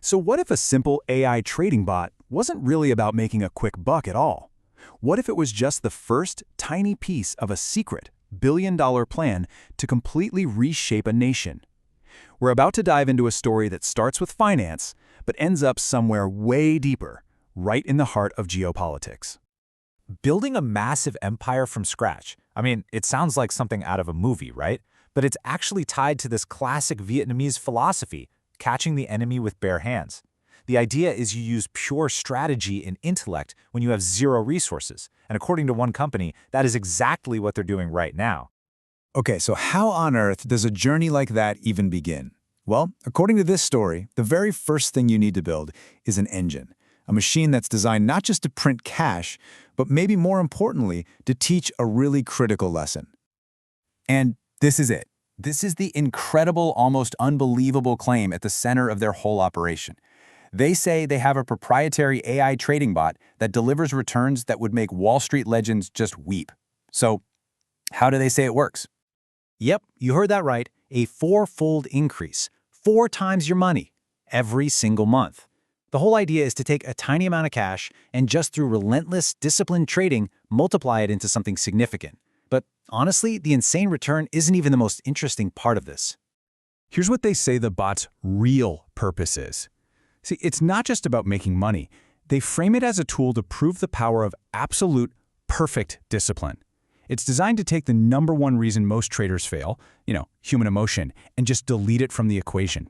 So what if a simple AI trading bot wasn't really about making a quick buck at all? What if it was just the first tiny piece of a secret billion-dollar plan to completely reshape a nation? We're about to dive into a story that starts with finance, but ends up somewhere way deeper, right in the heart of geopolitics. Building a massive empire from scratch. I mean, it sounds like something out of a movie, right? But it's actually tied to this classic Vietnamese philosophy, catching the enemy with bare hands. The idea is you use pure strategy and intellect when you have zero resources. And according to one company, that is exactly what they're doing right now. Okay, so how on earth does a journey like that even begin? Well, according to this story, the very first thing you need to build is an engine, a machine that's designed not just to print cash, but maybe more importantly, to teach a really critical lesson. And this is it. This is the incredible, almost unbelievable claim at the center of their whole operation. They say they have a proprietary AI trading bot that delivers returns that would make Wall Street legends just weep. So, how do they say it works? Yep, you heard that right. A four-fold increase, 4 times your money, every single month. The whole idea is to take a tiny amount of cash and just through relentless, disciplined trading, multiply it into something significant. But honestly, the insane return isn't even the most interesting part of this. Here's what they say the bot's real purpose is. See, it's not just about making money. They frame it as a tool to prove the power of absolute, perfect discipline. It's designed to take the #1 reason most traders fail, human emotion, and just delete it from the equation.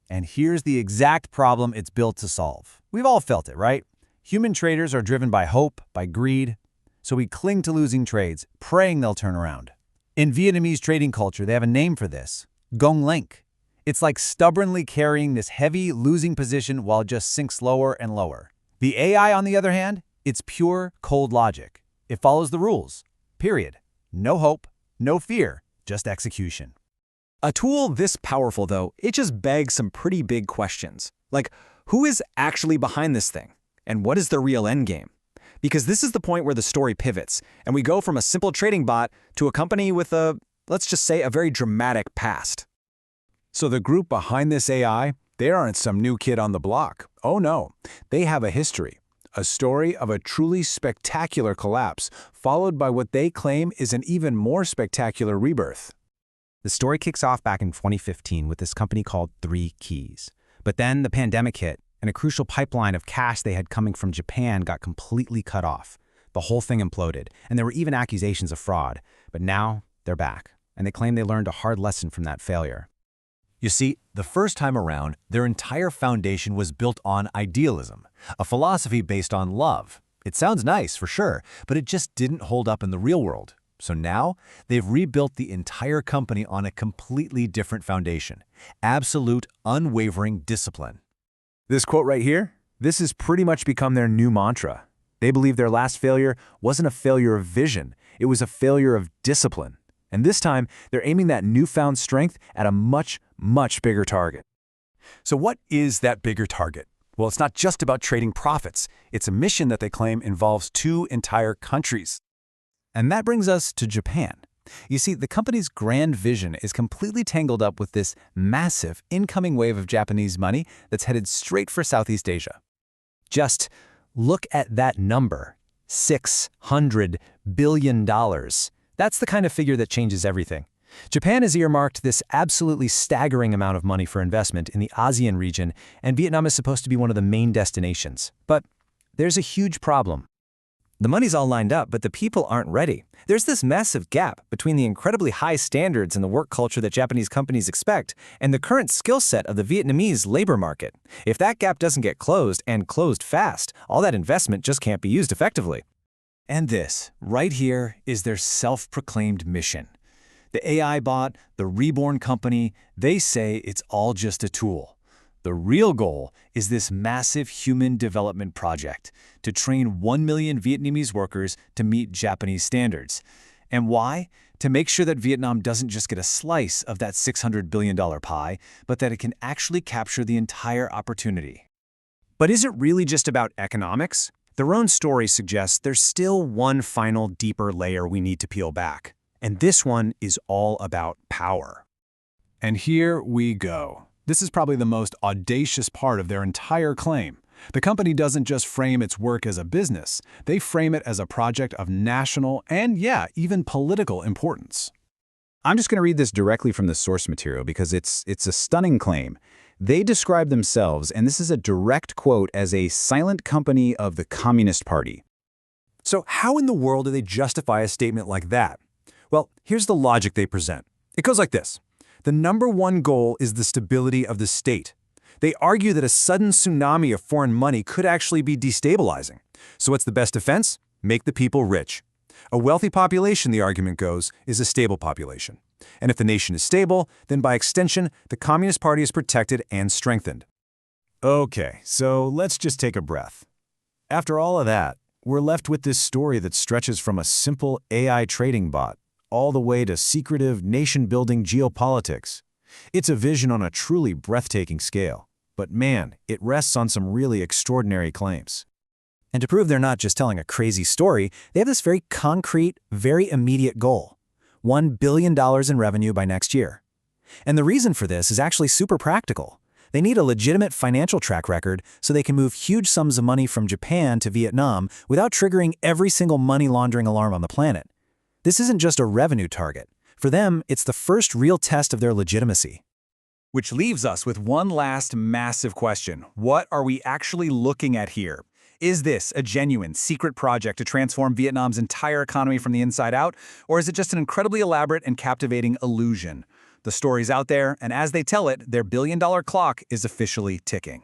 And here's the exact problem it's built to solve. We've all felt it, right? Human traders are driven by hope, by greed, so we cling to losing trades, praying they'll turn around. In Vietnamese trading culture, they have a name for this, gong link. It's like stubbornly carrying this heavy, losing position while it just sinks lower and lower. The AI, on the other hand, it's pure, cold logic. It follows the rules. Period. No hope, no fear, just execution. A tool this powerful, though, it just begs some pretty big questions. Like, who is actually behind this thing? And what is the real endgame? Because this is the point where the story pivots, and we go from a simple trading bot to a company with let's just say, a very dramatic past. So the group behind this AI, they aren't some new kid on the block. Oh no, they have a history. A story of a truly spectacular collapse, followed by what they claim is an even more spectacular rebirth. The story kicks off back in 2015 with this company called 3 Keys. But then the pandemic hit, and a crucial pipeline of cash they had coming from Japan got completely cut off. The whole thing imploded, and there were even accusations of fraud. But now they're back, and they claim they learned a hard lesson from that failure. You see, the first time around, their entire foundation was built on idealism, a philosophy based on love. It sounds nice, for sure, but it just didn't hold up in the real world. So now, they've rebuilt the entire company on a completely different foundation. Absolute, unwavering discipline. This quote right here, this has pretty much become their new mantra. They believe their last failure wasn't a failure of vision, it was a failure of discipline. And this time, they're aiming that newfound strength at a much, much bigger target. So what is that bigger target? Well, it's not just about trading profits. It's a mission that they claim involves 2 entire countries. And that brings us to Japan. You see, the company's grand vision is completely tangled up with this massive incoming wave of Japanese money that's headed straight for Southeast Asia. Just look at that number, $600 billion. That's the kind of figure that changes everything. Japan has earmarked this absolutely staggering amount of money for investment in the ASEAN region, and Vietnam is supposed to be one of the main destinations. But there's a huge problem. The money's all lined up, but the people aren't ready. There's this massive gap between the incredibly high standards and the work culture that Japanese companies expect and the current skill set of the Vietnamese labor market. If that gap doesn't get closed, and closed fast, all that investment just can't be used effectively. And this, right here, is their self-proclaimed mission. The AI bot, the reborn company, they say it's all just a tool. The real goal is this massive human development project to train 1 million Vietnamese workers to meet Japanese standards. And why? To make sure that Vietnam doesn't just get a slice of that $600 billion pie, but that it can actually capture the entire opportunity. But is it really just about economics? Their own story suggests there's still one final deeper layer we need to peel back. And this one is all about power. And here we go. This is probably the most audacious part of their entire claim. The company doesn't just frame its work as a business, they frame it as a project of national and, yeah, even political importance. I'm just going to read this directly from the source material because it's a stunning claim. They describe themselves, and this is a direct quote, as a silent company of the Communist Party. So how in the world do they justify a statement like that? Well, here's the logic they present. It goes like this. The number one goal is the stability of the state. They argue that a sudden tsunami of foreign money could actually be destabilizing. So what's the best defense? Make the people rich. A wealthy population, the argument goes, is a stable population. And if the nation is stable, then by extension, the Communist Party is protected and strengthened. Okay, so let's just take a breath. After all of that, we're left with this story that stretches from a simple AI trading bot all the way to secretive, nation-building geopolitics. It's a vision on a truly breathtaking scale. But man, it rests on some really extraordinary claims. And to prove they're not just telling a crazy story, they have this very concrete, very immediate goal: $1 billion in revenue by next year. And the reason for this is actually super practical. They need a legitimate financial track record so they can move huge sums of money from Japan to Vietnam without triggering every single money laundering alarm on the planet. This isn't just a revenue target. For them, it's the first real test of their legitimacy. Which leaves us with one last massive question. What are we actually looking at here? Is this a genuine, secret project to transform Vietnam's entire economy from the inside out, or is it just an incredibly elaborate and captivating illusion? The story's out there, and as they tell it, their billion-dollar clock is officially ticking.